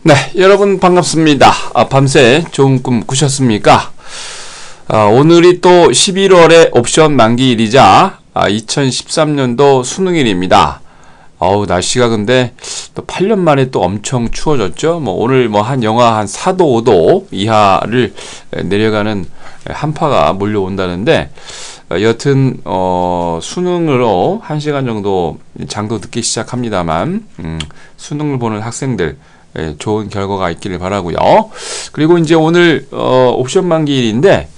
네, 여러분 반갑습니다. 밤새 좋은 꿈 꾸셨습니까? 오늘이 또 11월의 옵션 만기일이자 2013년도 수능일입니다. 날씨가 근데 또 8년 만에 또 엄청 추워졌죠. 오늘 한 영하 한 4도, 5도 이하를 내려가는 한파가 몰려온다는데, 여튼 수능으로 1시간 정도 장도 늦게 시작합니다만, 수능을 보는 학생들 좋은 결과가 있기를 바라고요. 그리고 이제 오늘 옵션 만기일인데,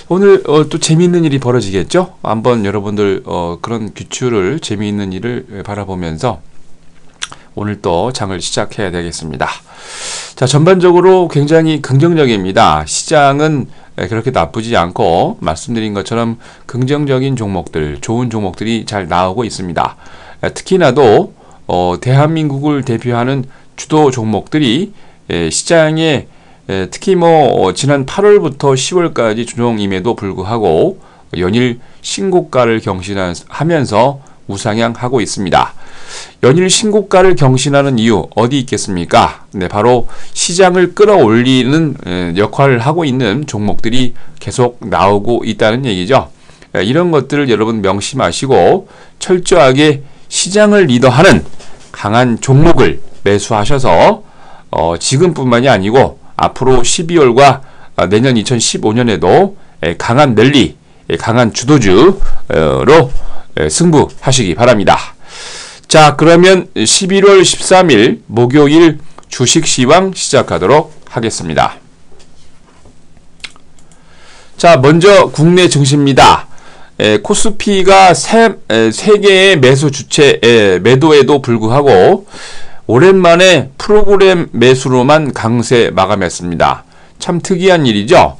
오늘 또 재미있는 일이 벌어지겠죠. 한번 여러분들 그런 규칙을 재미있는 일을 바라보면서 오늘 또 장을 시작해야 되겠습니다. 자, 전반적으로 굉장히 긍정적입니다. 시장은 그렇게 나쁘지 않고 말씀드린 것처럼 긍정적인 종목들, 좋은 종목들이 잘 나오고 있습니다. 특히나도 대한민국을 대표하는 주도 종목들이 시장에 특히 지난 8월부터 10월까지 조정임에도 불구하고 연일 신고가를 경신하면서 우상향하고 있습니다. 연일 신고가를 경신하는 이유 어디 있겠습니까? 네, 바로 시장을 끌어올리는 역할을 하고 있는 종목들이 계속 나오고 있다는 얘기죠. 이런 것들을 여러분 명심하시고 철저하게 시장을 리더하는 강한 종목을 매수하셔서 지금뿐만이 아니고 앞으로 12월과 내년 2015년에도 강한 랠리, 강한 주도주로 승부하시기 바랍니다. 자, 그러면 11월 13일 목요일 주식시황 시작하도록 하겠습니다. 자, 먼저 국내 증시입니다. 코스피가 세 개의 매수 주체 매도에도 불구하고 오랜만에 프로그램 매수로만 강세 마감했습니다. 참 특이한 일이죠.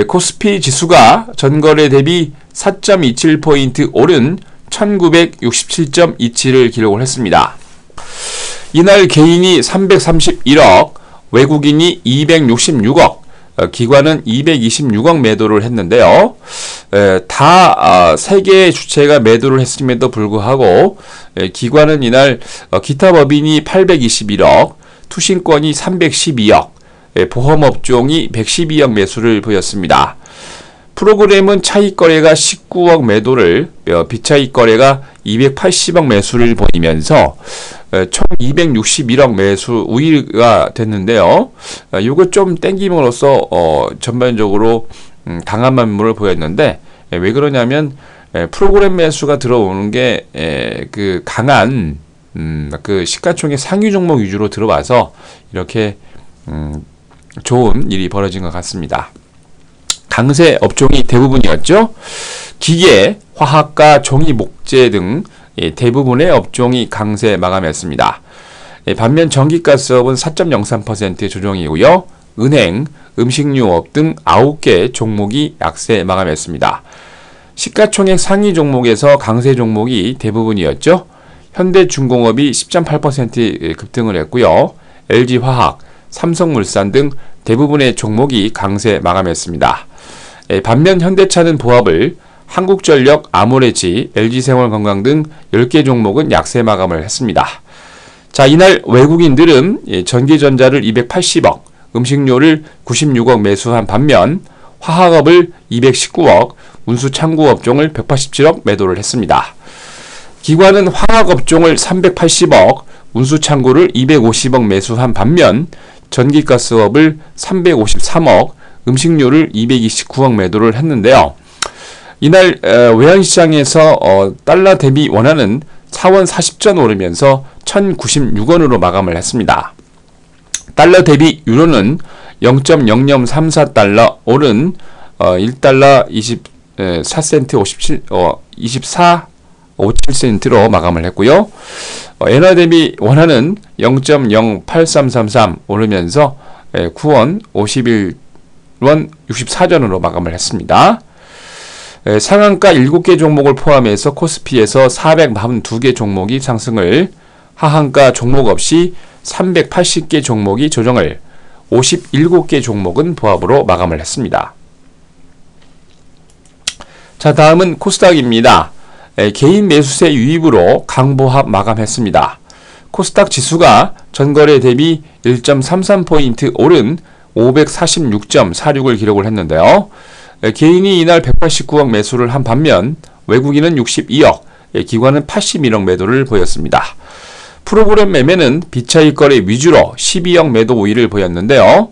코스피 지수가 전거래 대비 4.27포인트 오른 1967.27을 기록을 했습니다. 이날 개인이 331억, 외국인이 266억, 기관은 226억 매도를 했는데요. 다 세 개의 주체가 매도를 했음에도 불구하고 기관은 이날 기타 법인이 821억, 투신권이 312억, 보험업종이 112억 매수를 보였습니다. 프로그램은 차익거래가 19억 매도를, 비차익거래가 280억 매수를 보이면서 총 261억 매수 우위가 됐는데요. 이거 좀 땡김으로써 전반적으로 강한 매물을 보였는데, 왜 그러냐면 프로그램 매수가 들어오는 게 그 강한 그 시가총액 상위 종목 위주로 들어와서 이렇게 좋은 일이 벌어진 것 같습니다. 강세 업종이 대부분이었죠. 기계, 화학과 종이, 목재 등 대부분의 업종이 강세 마감했습니다. 반면 전기가스업은 4.03% 조정이고요. 은행, 음식료업 등 9개 종목이 약세 마감했습니다. 시가총액 상위 종목에서 강세 종목이 대부분이었죠. 현대중공업이 10.8% 급등을 했고요. LG화학, 삼성물산 등 대부분의 종목이 강세 마감했습니다. 반면 현대차는 보합을, 한국전력, 아모레지, LG생활건강 등 10개 종목은 약세 마감을 했습니다. 자, 이날 외국인들은 전기전자를 280억, 음식료를 96억 매수한 반면 화학업을 219억, 운수창구업종을 187억 매도를 했습니다. 기관은 화학업종을 380억, 운수창구를 250억 매수한 반면 전기가스업을 353억, 음식료를 229억 매도를 했는데요. 이날 외환시장에서 달러 대비 원화는 4원 40전 오르면서 1096원으로 마감을 했습니다. 달러 대비 유로는 0.0034달러 오른 1달러 24센트 57센트로 마감을 했고요. 엔화 대비 원화는 0.08333 오르면서 9원 51원 64전으로 마감을 했습니다. 상한가 7개 종목을 포함해서 코스피에서 442개 종목이 상승을, 하한가 종목 없이 380개 종목이 조정을, 57개 종목은 보합으로 마감을 했습니다. 자, 다음은 코스닥입니다. 개인 매수세 유입으로 강보합 마감했습니다. 코스닥 지수가 전거래 대비 1.33포인트 오른 546.46을 기록을 했는데요. 개인이 이날 189억 매수를 한 반면 외국인은 62억, 기관은 81억 매도를 보였습니다. 프로그램 매매는 비차익 거래 위주로 12억 매도 우위를 보였는데요.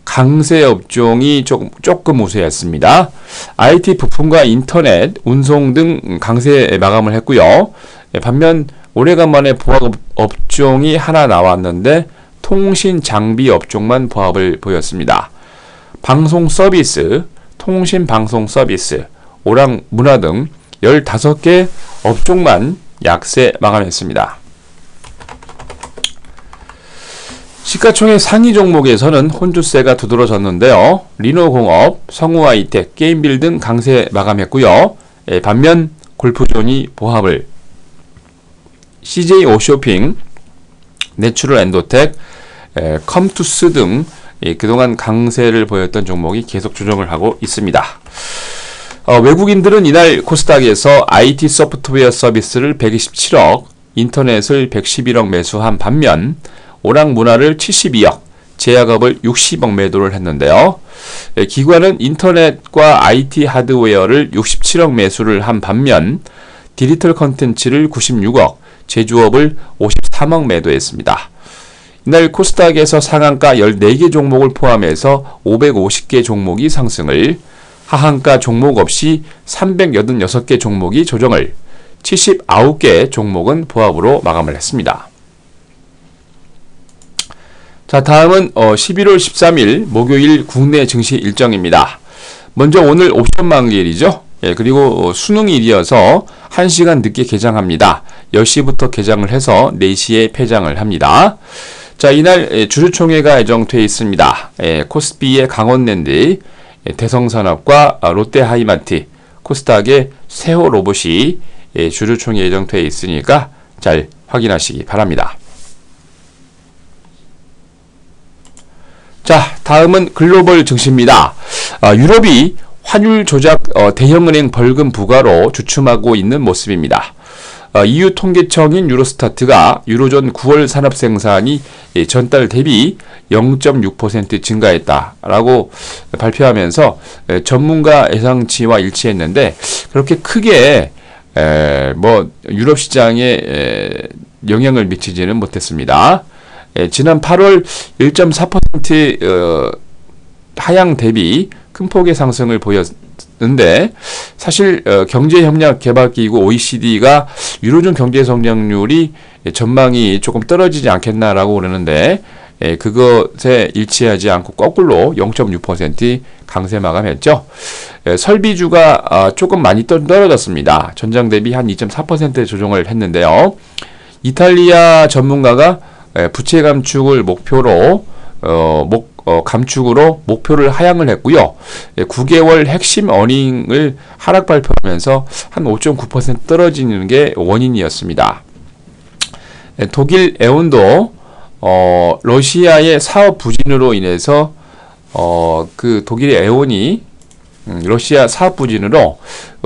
강세 업종이 조금 우세했습니다. IT 부품과 인터넷, 운송 등 강세 마감을 했고요. 반면 오래간만에 보합 업종이 하나 나왔는데 통신 장비 업종만 보합을 보였습니다. 방송 서비스, 통신 방송 서비스, 오락 문화 등 15개 업종만 약세 마감했습니다. 시가총액 상위 종목에서는 혼주세가 두드러졌는데요. 리노공업, 성우하이텍, 게임빌 등 강세 마감했고요. 반면 골프존이 보합을, CJ 오쇼핑, 내추럴 엔도텍, 컴투스 등 그동안 강세를 보였던 종목이 계속 조정을 하고 있습니다. 외국인들은 이날 코스닥에서 IT 소프트웨어 서비스를 127억, 인터넷을 111억 매수한 반면 오락 문화를 72억, 제약업을 60억 매도를 했는데요. 기관은 인터넷과 IT 하드웨어를 67억 매수를 한 반면 디지털 컨텐츠를 96억, 제조업을 53억 매도했습니다. 이날 코스닥에서 상한가 14개 종목을 포함해서 550개 종목이 상승을, 하한가 종목 없이 386개 종목이 조정을, 79개 종목은 보합으로 마감을 했습니다. 자, 다음은 11월 13일 목요일 국내 증시 일정입니다. 먼저 오늘 옵션 만기일이죠. 그리고 수능일이어서 1시간 늦게 개장합니다. 10시부터 개장을 해서 4시에 폐장을 합니다. 자, 이날 주주총회가 예정돼 있습니다. 코스피의 강원랜드, 대성산업과 롯데하이마트, 코스닥의 세호로봇이 주주총회 예정돼 있으니까 잘 확인하시기 바랍니다. 자, 다음은 글로벌 증시입니다. 유럽이 환율 조작 대형은행 벌금 부과로 주춤하고 있는 모습입니다. EU 통계청인 유로스타트가 유로존 9월 산업 생산이 전달 대비 0.6% 증가했다라고 발표하면서 전문가 예상치와 일치했는데 그렇게 크게 유럽 시장에 영향을 미치지는 못했습니다. 지난 8월 1.4% 하향 대비 큰 폭의 상승을 보였는데 사실 경제협력개발기구 OECD가 유로존 경제성장률이 전망이 조금 떨어지지 않겠나라고 그러는데 그것에 일치하지 않고 거꾸로 0.6% 강세 마감했죠. 설비주가 조금 많이 떨어졌습니다. 전장 대비 한 2.4% 조정을 했는데요. 이탈리아 전문가가 부채 감축을 목표로 감축으로 목표를 하향을 했고요. 9개월 핵심 어닝을 하락 발표하면서 한 5.9% 떨어지는 게 원인이었습니다. 독일 에온도 러시아의 사업 부진으로 인해서 그 독일의 에온이 러시아 사업 부진으로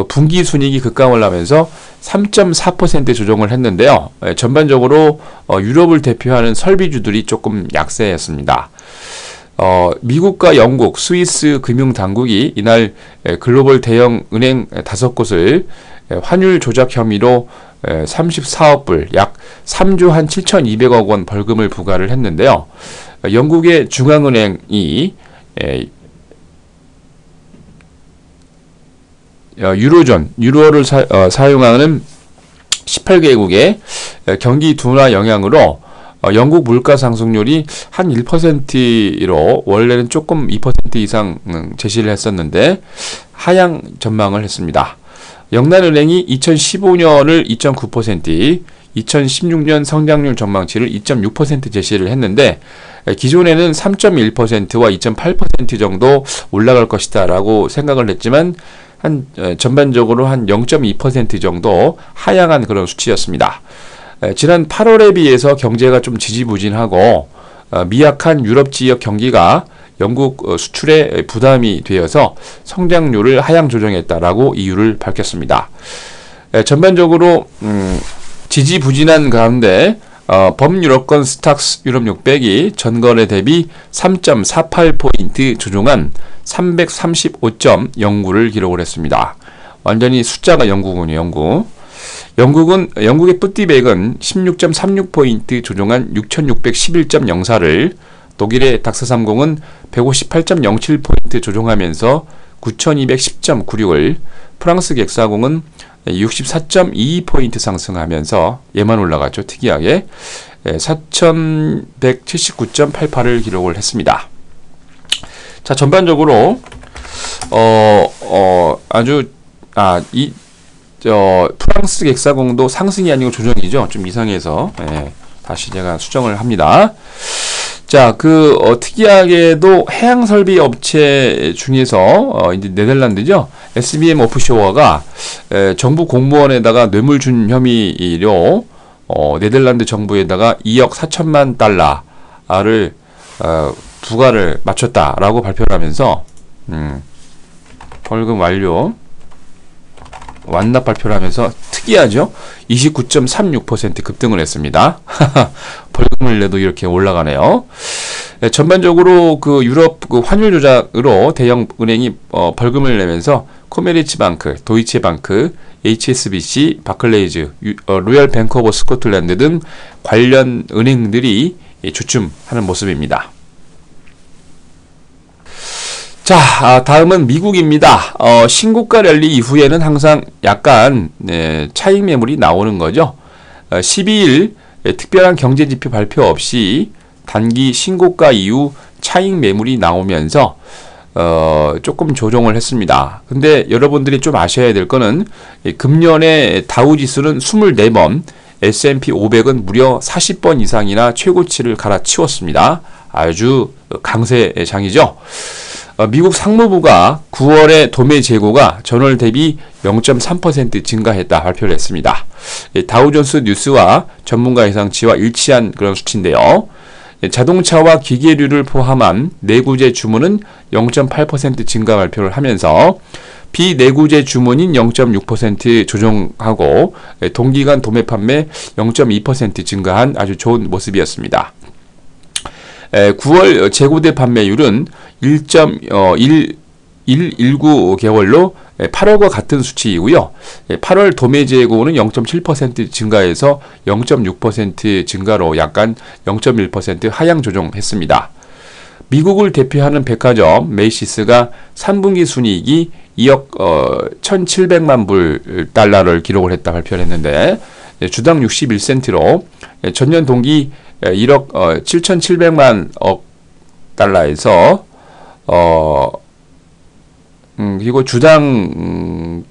분기 순이익이 급감을 하면서 3.4% 조정을 했는데요. 전반적으로 유럽을 대표하는 설비주들이 조금 약세했습니다. 미국과 영국, 스위스 금융당국이 이날 글로벌 대형 은행 5곳을 환율 조작 혐의로 34억 불, 약 3조 한 7,200억 원 벌금을 부과를 했는데요. 영국의 중앙은행이 유로를 사용하는 18개국의 경기 둔화 영향으로 영국 물가 상승률이 한 1%로 원래는 조금 2% 이상 제시를 했었는데 하향 전망을 했습니다. 영란은행이 2015년을 2.9%, 2016년 성장률 전망치를 2.6% 제시를 했는데 기존에는 3.1%와 2.8% 정도 올라갈 것이다 라고 생각을 했지만 전반적으로 한 0.2% 정도 하향한 그런 수치였습니다. 지난 8월에 비해서 경제가 좀 지지부진하고 미약한 유럽 지역 경기가 영국 수출에 부담이 되어서 성장률을 하향 조정했다라고 이유를 밝혔습니다. 전반적으로 지지부진한 가운데 범유럽권 스탁스 유럽 600이 전거래 대비 3.48포인트 조정한 335.09를 기록을 했습니다. 완전히 숫자가 영국군이에요. 영국의 뿌띠백은 16.36포인트 조정한 6611.04를, 독일의 닥스30은 158.07포인트 조정하면서 9210.96을, 프랑스 객사공은 64.22포인트 상승하면서 얘만 올라갔죠. 특이하게 4179.88을 기록을 했습니다. 자, 전반적으로 프랑스 객사공도 상승이 아니고 조정이죠. 좀 이상해서 다시 제가 수정을 합니다. 자, 특이하게도 해양설비 업체 중에서 이제 네덜란드죠. SBM 오프쇼어가 정부 공무원에다가 뇌물 준 혐의로 네덜란드 정부에다가 2억 4천만 달러를 부과를 마쳤다라고 발표를 하면서 벌금 완납 발표를 하면서, 특이하죠? 29.36% 급등을 했습니다. 벌금을 내도 이렇게 올라가네요. 전반적으로 유럽 환율 조작으로 대형 은행이 벌금을 내면서 코메리츠방크, 도이체방크, HSBC, 바클레이즈, 로열 뱅크 오브 스코틀랜드 등 관련 은행들이 주춤하는 모습입니다. 자, 다음은 미국입니다. 신고가 랠리 이후에는 항상 약간 차익 매물이 나오는 거죠. 12일 특별한 경제지표 발표 없이 단기 신고가 이후 차익 매물이 나오면서 조금 조정을 했습니다. 근데 여러분들이 좀 아셔야 될 거는 금년에 다우지수는 24번, S&P 500은 무려 40번 이상이나 최고치를 갈아치웠습니다. 아주 강세장이죠. 미국 상무부가 9월에 도매 재고가 전월 대비 0.3% 증가했다 발표를 했습니다. 다우존스 뉴스와 전문가 예상치와 일치한 그런 수치인데요. 자동차와 기계류를 포함한 내구재 주문은 0.8% 증가 발표를 하면서 비내구재 주문인 0.6% 조정하고 동기간 도매 판매 0.2% 증가한 아주 좋은 모습이었습니다. 9월 재고대 판매율은 1.119개월로 8월과 같은 수치이고요. 8월 도매 재고는 0.7% 증가해서 0.6% 증가로 약간 0.1% 하향 조정했습니다. 미국을 대표하는 백화점 메이시스가 3분기 순이익이 2억 1,700만 달러를 기록을 했다 발표를 했는데, 주당 61센트로 전년 동기 1억 7,700만 억 달러에서 그리고 주당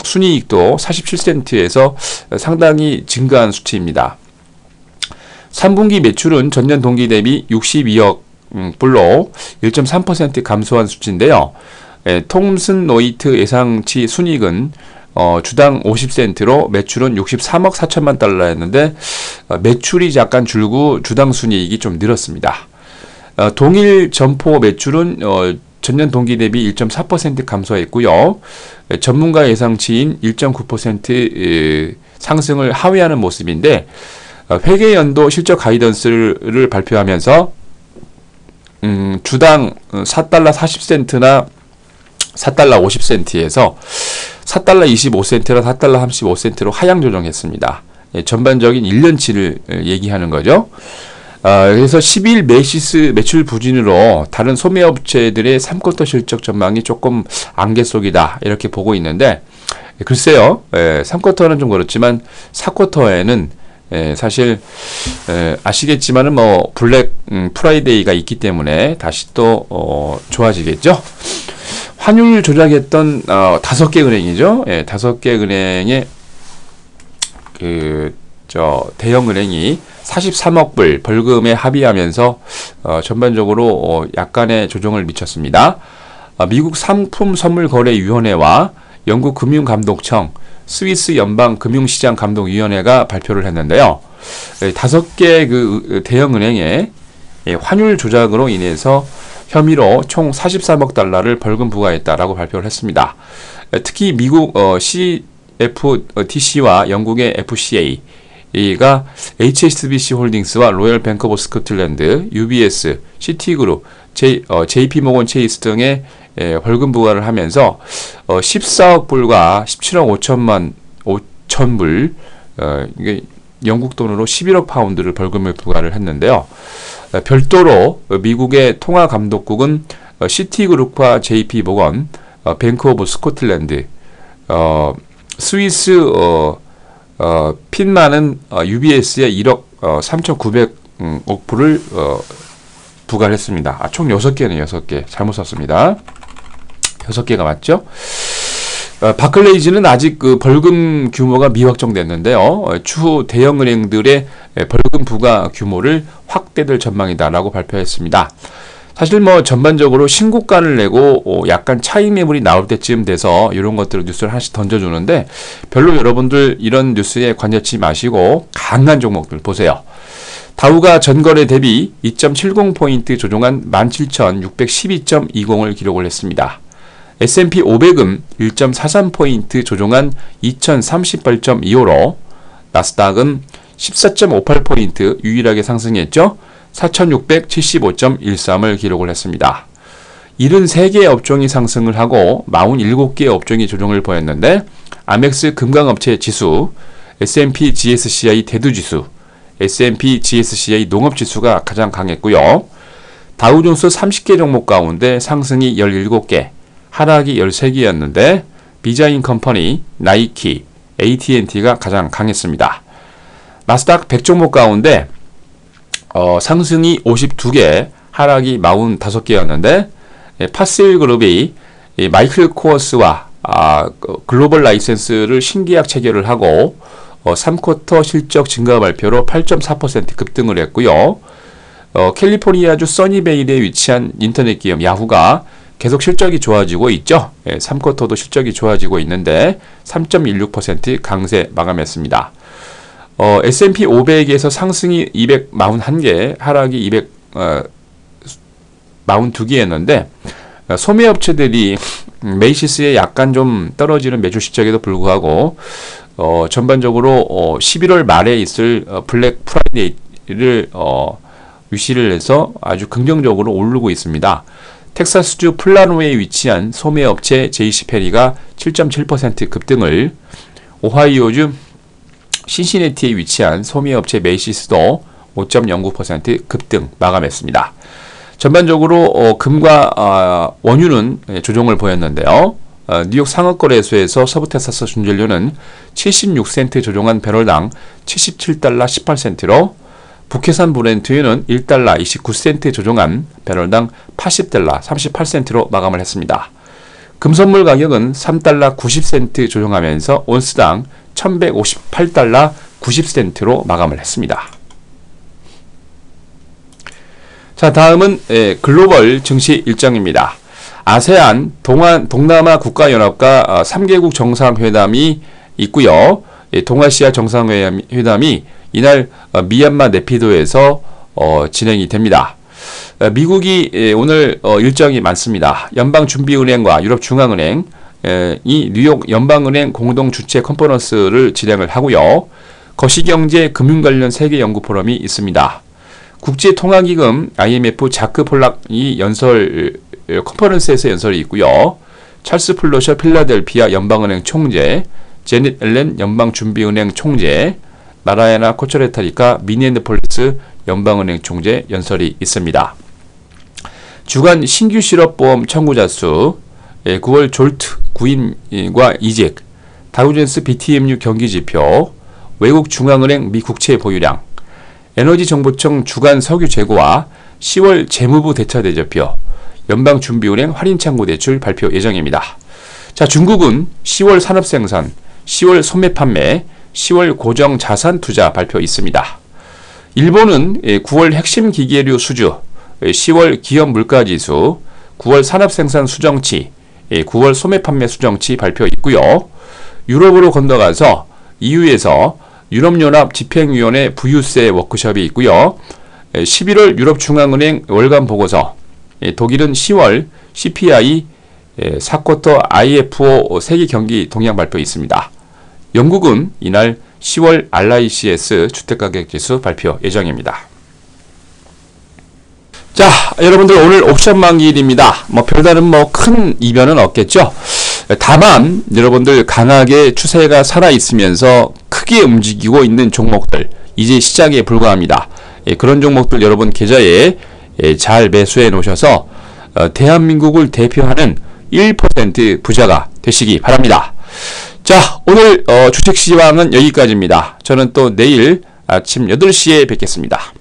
순이익도 47센트에서 상당히 증가한 수치입니다. 3분기 매출은 전년 동기 대비 62억 불로 1.3% 감소한 수치인데요. 톰슨 로이트 예상치 순이익은 주당 50센트로 매출은 63억 4천만 달러였는데 매출이 약간 줄고 주당 순이익이 좀 늘었습니다. 동일 점포 매출은 전년 동기 대비 1.4% 감소했고요. 전문가 예상치인 1.9% 상승을 하회하는 모습인데, 회계연도 실적 가이던스를 발표하면서 주당 4달러 40센트나 4달러 50센트에서 4달러 25센트나 4달러 35센트로 하향 조정했습니다. 전반적인 1년치를 얘기하는 거죠. 그래서 12일 메이시스 매출 부진으로 다른 소매업체들의 3쿼터 실적 전망이 조금 안개 속이다 이렇게 보고 있는데, 글쎄요, 3쿼터는 좀 그렇지만 4쿼터에는 사실 아시겠지만은 블랙 프라이데이가 있기 때문에 다시 또 좋아지겠죠. 환율 조작했던 5개 은행이죠. 5개 은행의 대형 은행이 43억 불 벌금에 합의하면서 전반적으로 약간의 조정을 미쳤습니다. 미국 상품선물거래위원회와 영국 금융감독청, 스위스 연방금융시장감독위원회가 발표를 했는데요. 5개 대형 은행의 환율 조작으로 인해서 혐의로 총 43억 달러를 벌금 부과했다라고 발표를 했습니다. 특히 미국 CFTC와 영국의 FCA, 이가 HSBC 홀딩스와 로열 뱅크 오브 스코틀랜드, UBS, 시티그룹, JP모건 체이스 등의 벌금 부과를 하면서 14억 불과 17억 5천 불, 이게 영국 돈으로 11억 파운드를 벌금을 부과를 했는데요. 별도로 미국의 통화감독국은 시티그룹과 JP모건, 뱅크 오브 스코틀랜드, 스위스 핀만은 UBS에 1억 3,900억 불을 부과를 했습니다. 총 6개네요. 6개. 잘못 썼습니다. 6개가 맞죠? 바클레이즈는 아직 그 벌금 규모가 미확정됐는데요. 추후 대형은행들의 벌금 부과 규모를 확대될 전망이다라고 발표했습니다. 사실 뭐 전반적으로 신고가를 내고 약간 차익 매물이 나올 때쯤 돼서 이런 것들을 뉴스를 하나씩 던져주는데 별로 여러분들 이런 뉴스에 관여치 마시고 강한 종목들 보세요. 다우가 전거래 대비 2.70포인트 조정한 17,612.20을 기록을 했습니다. S&P 500은 1.43포인트 조정한 2,038.25로 나스닥은 14.58포인트 유일하게 상승했죠. 4,675.13을 기록을 했습니다. 73개의 업종이 상승을 하고 47개의 업종이 조정을 보였는데 아멕스 금강업체 지수, S&P GSCI 대두지수, S&P GSCI 농업지수가 가장 강했고요. 다우존스 30개 종목 가운데 상승이 17개, 하락이 13개였는데 비자인 컴퍼니, 나이키, AT&T가 가장 강했습니다. 나스닥 100종목 가운데 상승이 52개, 하락이 45개였는데 파스일 그룹이 마이클 코어스와 글로벌 라이센스를 신계약 체결을 하고 3쿼터 실적 증가 발표로 8.4% 급등을 했고요. 캘리포니아주 써니베일에 위치한 인터넷 기업 야후가 계속 실적이 좋아지고 있죠. 3쿼터도 실적이 좋아지고 있는데 3.16% 강세 마감했습니다. S&P 500에서 상승이 241개, 하락이 242개였는데 소매업체들이 메이시스에 약간 좀 떨어지는 매출 실적에도 불구하고 전반적으로 11월 말에 있을 블랙 프라이데이를 유시를 해서 아주 긍정적으로 오르고 있습니다. 텍사스주 플라노에 위치한 소매업체 JC페리가 7.7% 급등을, 오하이오주 신시내티에 위치한 소매업체 메이시스도 5.09% 급등 마감했습니다. 전반적으로 금과 원유는 조정을 보였는데요. 뉴욕 상업거래소에서 서부텍사스 준전료는 76센트 조정한 배럴당 77달러 18센트로 북해산 브렌트유는 1달러 29센트 조정한 배럴당 80달러 38센트로 마감을 했습니다. 금선물 가격은 3달러 90센트 조정하면서 온스당 1158달러 90센트로 마감을 했습니다. 자, 다음은 글로벌 증시 일정입니다. 아세안 동남아 국가연합과 3개국 정상회담이 있고요. 동아시아 정상회담이 이날 미얀마 네피도에서 진행이 됩니다. 미국이 오늘 일정이 많습니다. 연방준비은행과 유럽중앙은행, 이 뉴욕 연방은행 공동 주최 컨퍼런스를 진행을 하고요. 거시경제 금융 관련 세계 연구 포럼이 있습니다. 국제통화기금 IMF 자크 폴락이 컨퍼런스에서 연설이 있고요. 찰스 플로셔 필라델피아 연방은행 총재, 제닛 앨런 연방준비은행 총재, 마라야나 코처레타리카 미니애폴리스 연방은행 총재 연설이 있습니다. 주간 신규 실업보험 청구자 수, 9월 졸트 구인과 이직, 다우존스 BTMU 경기지표, 외국 중앙은행 미 국채 보유량, 에너지정보청 주간 석유 재고와 10월 재무부 대차 대조표, 연방준비은행 할인창구 대출 발표 예정입니다. 자, 중국은 10월 산업생산, 10월 소매 판매, 10월 고정 자산 투자 발표 있습니다. 일본은 9월 핵심 기계류 수주, 10월 기업 물가지수, 9월 산업생산 수정치, 9월 소매 판매 수정치 발표 있고요. 유럽으로 건너가서 EU에서 유럽연합 집행위원회 부유세 워크숍이 있고요. 11월 유럽중앙은행 월간 보고서, 독일은 10월 CPI 4쿼터 IFO 세계 경기 동향 발표 있습니다. 영국은 이날 10월 RICS 주택가격지수 발표 예정입니다. 자, 여러분들 오늘 옵션 만기일입니다. 별다른 큰 이변은 없겠죠. 다만 여러분들 강하게 추세가 살아있으면서 크게 움직이고 있는 종목들 이제 시작에 불과합니다. 그런 종목들 여러분 계좌에 잘 매수해 놓으셔서 대한민국을 대표하는 1% 부자가 되시기 바랍니다. 자, 오늘 주식시황은 여기까지입니다. 저는 또 내일 아침 8시에 뵙겠습니다.